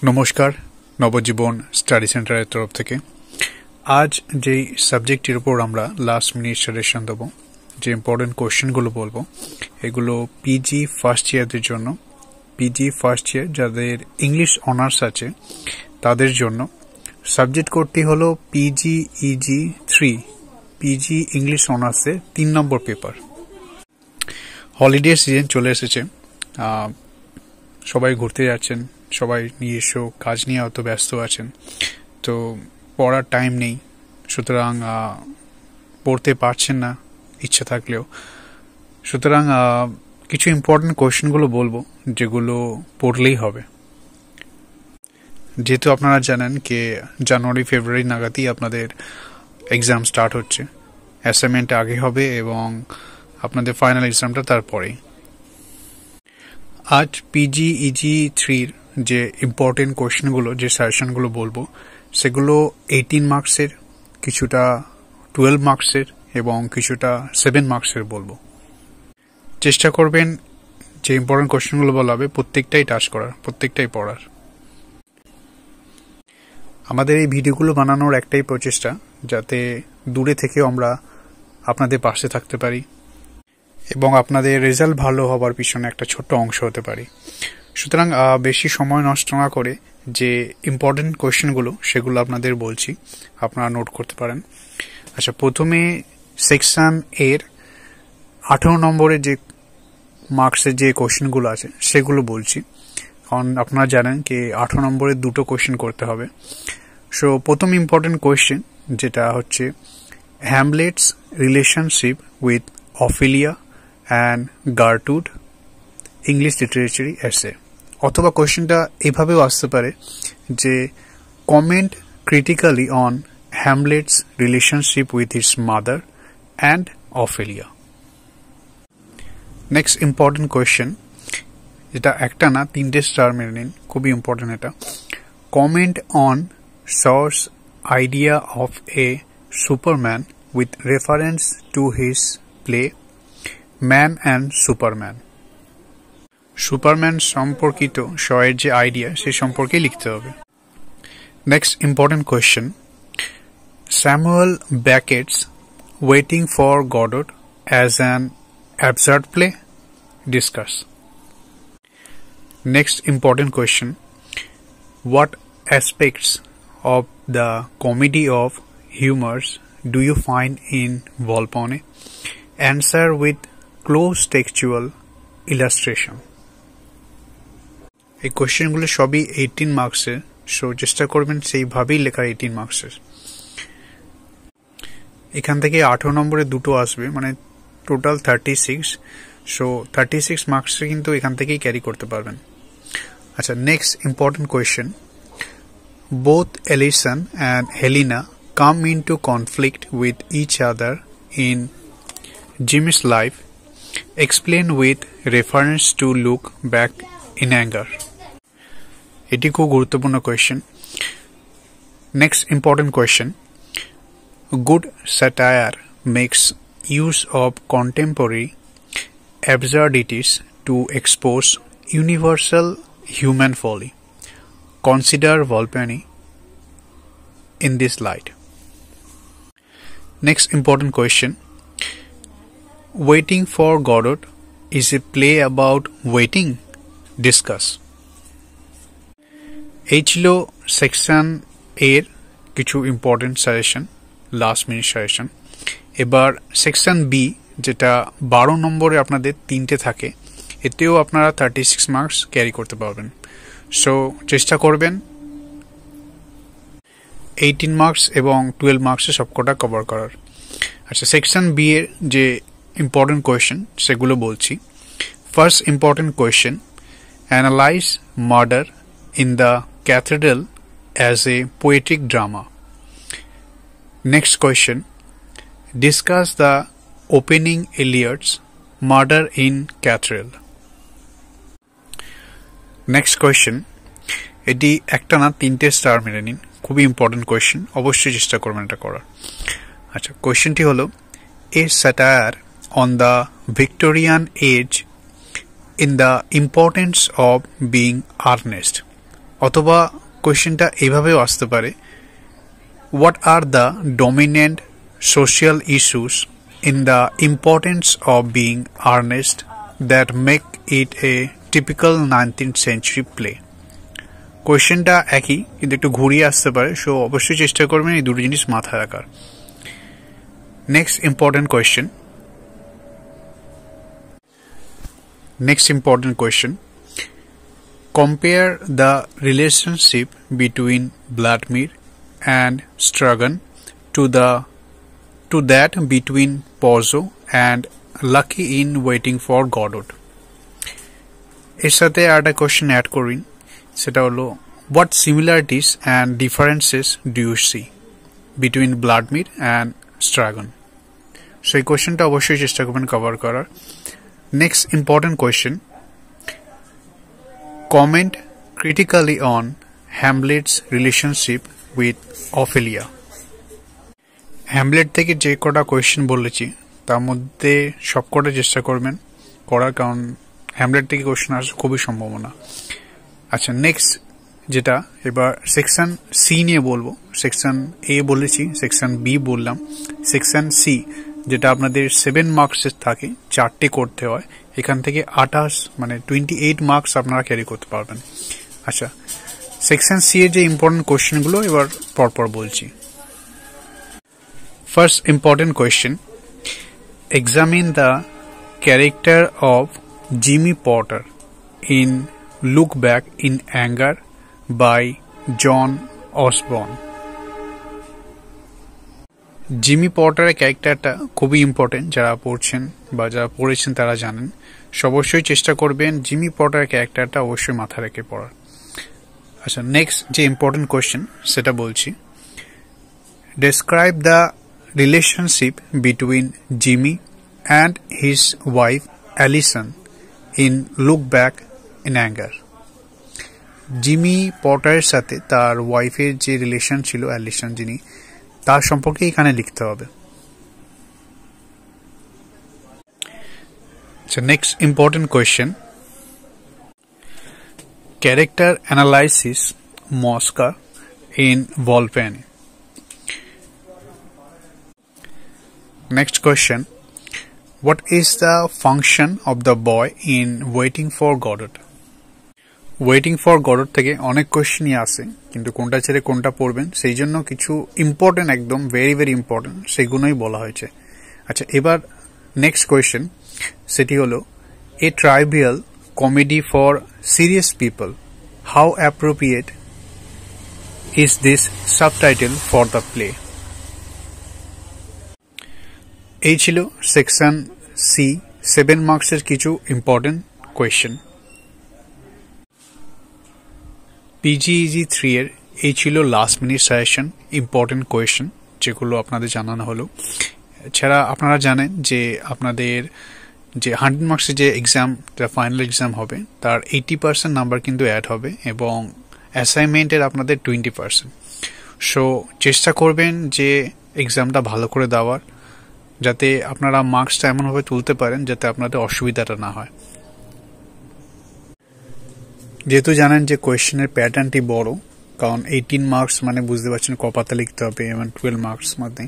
নমস্কার, নবজীবন স্টাডি সেন্টারের তরফ থেকে আজ যেই সাবজেক্টের উপর আমরা লাস্ট মিনিট সাজেশন দেব, যে ইম্পর্টেন্ট কোশ্চেনগুলো বলবো, এগুলো পিজি ফার্স্ট ইয়ারদের জন্য। পিজি ফার্স্ট ইয়ার যাদের ইংলিশ অনার্স আছে তাদের জন্য সাবজেক্ট কোডটি হলো PGEG 3, পিজি ইংলিশ অনার্সে 3 নম্বর পেপার। হলিডে সিজন চলে এসেছে, সবাই ঘুরতে যাচ্ছেন, সবাই নিজস্ব কাজ নিয়ে অত ব্যস্ত আছেন, তো পড়ার টাইম নেই, সুতরাং পড়তে পারছেন না ইচ্ছা থাকলেও। সুতরাং কিছু ইম্পর্টেন্ট কোয়েশ্চেনগুলো বলবো যেগুলো পড়লেই হবে। যেহেতু আপনারা জানেন যে জানুয়ারি ফেব্রুয়ারি নাগাদই আপনাদের এক্সাম স্টার্ট হচ্ছে, অ্যাসাইনমেন্ট আগে হবে এবং আপনাদের ফাইনাল এক্সামটা তারপরেই। আজ PGEG 3 যে ইম্পর্টেন্ট কোয়েশ্চেনগুলো, যে সাজেশনগুলো বলবো, সেগুলো 18 মার্কসের, কিছুটা 12 মার্কসের এবং কিছুটা 7 মার্কসের বলবো। চেষ্টা করবেন যে ইম্পর্টেন্ট কোয়েশ্চেনগুলো বলা হবে প্রত্যেকটাই টাচ করার, প্রত্যেকটাই পড়ার। আমাদের এই ভিডিওগুলো বানানোর একটাই প্রচেষ্টা, যাতে দূরে থেকেও আমরা আপনাদের পাশে থাকতে পারি এবং আপনাদের রেজাল্ট ভালো হবার পিছনে একটা ছোট্ট অংশ হতে পারি। সুতরাং বেশি সময় নষ্ট না করে যে ইম্পর্টেন্ট কোয়েশ্চেনগুলো সেগুলো আপনাদের বলছি, আপনারা নোট করতে পারেন। আচ্ছা, প্রথমে সেকশন এর 18 নম্বরের যে মার্কসের যে কোয়েশ্চেনগুলো আছে সেগুলো বলছি, কারণ আপনারা জানেন যে 18 নম্বরের দুটো কোয়েশ্চেন করতে হবে। সো প্রথম ইম্পর্টেন্ট কোয়েশ্চেন যেটা হচ্ছে Hamlet's relationship with Ophelia and গার্টুড ইংলিশ লিটারেচারি এসে। অথবা কোয়েশ্চেনটা এভাবেও আসতে পারে যে comment critically on Hamlet's relationship with his mother and Ophelia. Next important question, যেটা একটা না 3টে স্টার মেনে নিন, খুবই ইম্পর্টেন্ট এটা। Comment on Shaw's idea of a superman with reference to his play man and superman. Superman সম্পর্কিত শ'য়ের যে আইডিয়া সে সম্পর্কে লিখতে হবে। Next important question, Samuel Beckett's waiting for Godot as an absurd play, discuss. Next important question, what aspects of the comedy of humors do you find in Volpone? Answer with close textual illustration. এই কোয়েশ্চেনগুলো সবই 18 মার্কসের, so চেষ্টা করবেন সেইভাবেই লেখা 18 মার্কসের। এখান থেকে 18 নম্বরে দুটো আসবে, মানে টোটাল 36, সো 36 মার্কসে কিন্তু এখান থেকেই ক্যারি করতে পারবেন। আচ্ছা, next important question, both Alison and Helena come into conflict with each other in Jimmy's life. Explain with reference to look back in anger. এটি খুব গুরুত্বপূর্ণ question. Next important question, good satire makes use of contemporary absurdities to expose universal human folly. Consider Volpone in this light. Next important question, Waiting for Godot is a play about waiting, discuss. এই ছিল section এর কিছু important suggestion, last minute suggestion. এবার section B, যেটা 12 নম্বরে আপনাদের 3টে থাকে, এতেও আপনারা 36 মার্কস ক্যারি করতে পারবেন। সো চেষ্টা করবেন 18 মার্কস এবং 12 মার্কসে সবকটা কভার করার। আচ্ছা, সেকশন বি এর যে ইম্পর্টেন্ট কোয়েশ্চেন সেগুলো বলছি। First important question, analyse murder in the cathedral as a poetic drama. Next question, discuss the opening এলিয়টস murder in cathedral. Next question, এটি একটা না 3টে স্টার মেরে নিন, খুবই ইম্পর্টেন্ট কোয়েশ্চেন, অবশ্যই চেষ্টা করবেন এটা করার। আচ্ছা, কোয়েশ্চেনটি হলো a satire on the Victorian age in the importance of being earnest. অথবা কোয়েশ্চেনটা এইভাবেও আসতে পারে, what are the dominant social issues in the importance of being earnest that make it a typical 19th century play. কোয়েশ্চেনটা একই কিন্তু একটু ঘুরিয়ে আসতে পারে, সো অবশ্যই চেষ্টা করবেন এই দুটো জিনিস মাথায় রাখার। Next important question, compare the relationship between Vladimir and Stragan to that between Pozzo and Lucky in Waiting for Godot। এর সাথে একটা কোয়েশ্চেন অ্যাড করুন, সেটা হলো what similarities and differences do you see between Vladimir and Stragan। সেই কোয়েশ্চেনটা অবশ্যই চেষ্টা করবেন কভার করার। Next important question, comment critically on Hamlet's relationship with Ophelia। Hamlet থেকে যে কটা কোয়েশ্চেন বলেছি তার মধ্যে সবকটা চেষ্টা করবেন করার, কারণ হ্যামলেট থেকে কোয়েশ্চেন আসার খুবই সম্ভাবনা। আচ্ছা, নেক্সট যেটা এবার সেকশন সি নিয়ে বলবো। সেকশন এ বলেছি, সেকশন বি বললাম, সেকশন সি যেটা আপনাদের 7 মার্কসের থাকে, 4টে করতে হয়, এখান থেকে 28 মানে 28 মার্কস আপনারা ক্যারি করতে পারবেন। আচ্ছা, সেকশন সি এর যে ইম্পর্টেন্ট কোয়েশ্চেনগুলো এবার পরপর বলছি। First important question, examine the character of Jimmy Porter in look back in anger by John Osborne. Jimmy পটারের ক্যারেক্টারটা খুবই ইম্পর্টেন্ট, যারা পড়ছেন বা যারা পড়েছেন তারা জানেন। অবশ্যই চেষ্টা করবেন জিমি পটারের ক্যারেক্টারটা অবশ্যই মাথা রেখে পড়ার। আচ্ছা, নেক্সট যে ইম্পর্টেন্ট কোয়েশ্চেন সেটা বলছি, describe the relationship between Jimmy and his wife Alison in look back in anger. Jimmy পটারের সাথে তার ওয়াইফের যে রিলেশন ছিল অ্যালিসন যিনি, তার সম্পর্কে এখানে লিখতে হবে। আচ্ছা, next important question, character analysis Mosca in Volpone. Next question, what is the function of the boy in waiting for Godot. Waiting for Godot থেকে অনেক কোয়েশ্চেনই আসে, কিন্তু কোনটা ছেড়ে কোনটা পড়বেন সেই জন্য কিছু ইম্পর্টেন্ট, একদম ভেরি ভেরি ইম্পর্টেন্ট সেগুলোই বলা হয়েছে। আচ্ছা, এবার নেক্সট কোয়েশ্চেন সেটি হলো, a trivial comedy for serious people, how appropriate is this subtitle for the play. এই ছিল সেকশন সি 7 মার্কসের কিছু ইম্পর্টেন্ট কোয়েশ্চেন। পিজিইজি 3 এর এই ছিল last minute suggestion important question যেগুলো আপনাদের জানানো হলো। এছাড়া আপনারা জানেন যে আপনাদের যে 100 মার্কসের যে এক্সাম, ফাইনাল এক্সাম হবে, তার 80% নাম্বার কিন্তু অ্যাড হবে এবং অ্যাসাইনমেন্টের আপনাদের 20%। সো চেষ্টা করবেন যে এক্সামটা ভালো করে দেওয়ার, যাতে আপনারা মার্কসটা এমনভাবে তুলতে পারেন যাতে আপনাদের অসুবিধাটা না হয়। যেহেতু জানেন যে কোয়েশ্চেনের প্যাটার্নটি বড়, কারণ 18 মার্কস মানে বুঝতে পারছেন কপাতে লিখতে হবে এবং 12 মার্কস মধ্যে।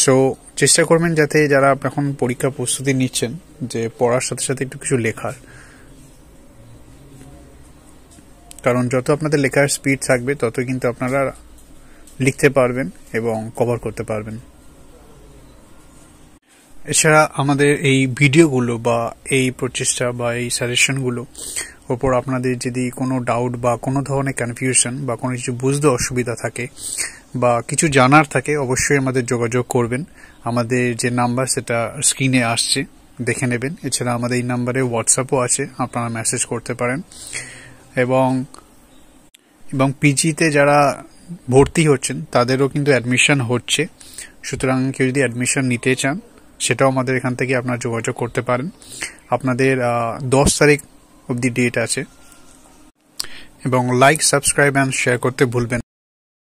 সো চেষ্টা করবেন যাতে যারা এখন পরীক্ষার প্রস্তুতি নিচ্ছেন যে পড়ার সাথে সাথে একটু কিছু লেখার, কারণ যত আপনাদের লেখার স্পিড থাকবে তত কিন্তু আপনারা লিখতে পারবেন এবং কভার করতে পারবেন। এছাড়া আমাদের এই ভিডিওগুলো বা এই প্রচেষ্টা বা এই সাজেশনগুলো ওপর আপনাদের যদি কোনো ডাউট বা কোনো ধরনের কনফিউশন বা কোনো কিছু বুঝতে অসুবিধা থাকে বা কিছু জানার থাকে, অবশ্যই আমাদের যোগাযোগ করবেন। আমাদের যে নাম্বার সেটা স্ক্রিনে আসছে, দেখে নেবেন। এছাড়া আমাদের এই নাম্বারে হোয়াটসঅ্যাপও আছে, আপনারা মেসেজ করতে পারেন। এবং পিজিতে যারা ভর্তি হচ্ছেন তাদেরও কিন্তু অ্যাডমিশন হচ্ছে, সুতরাং কেউ যদি অ্যাডমিশন নিতে চান সেটাও আমাদের এখান থেকে আপনারা যোগাযোগ করতে পারেন। আপনাদের 10 তারিখ অবধি ডেট আছে। এবং লাইক, সাবস্ক্রাইব অ্যান্ড শেয়ার করতে ভুলবেন।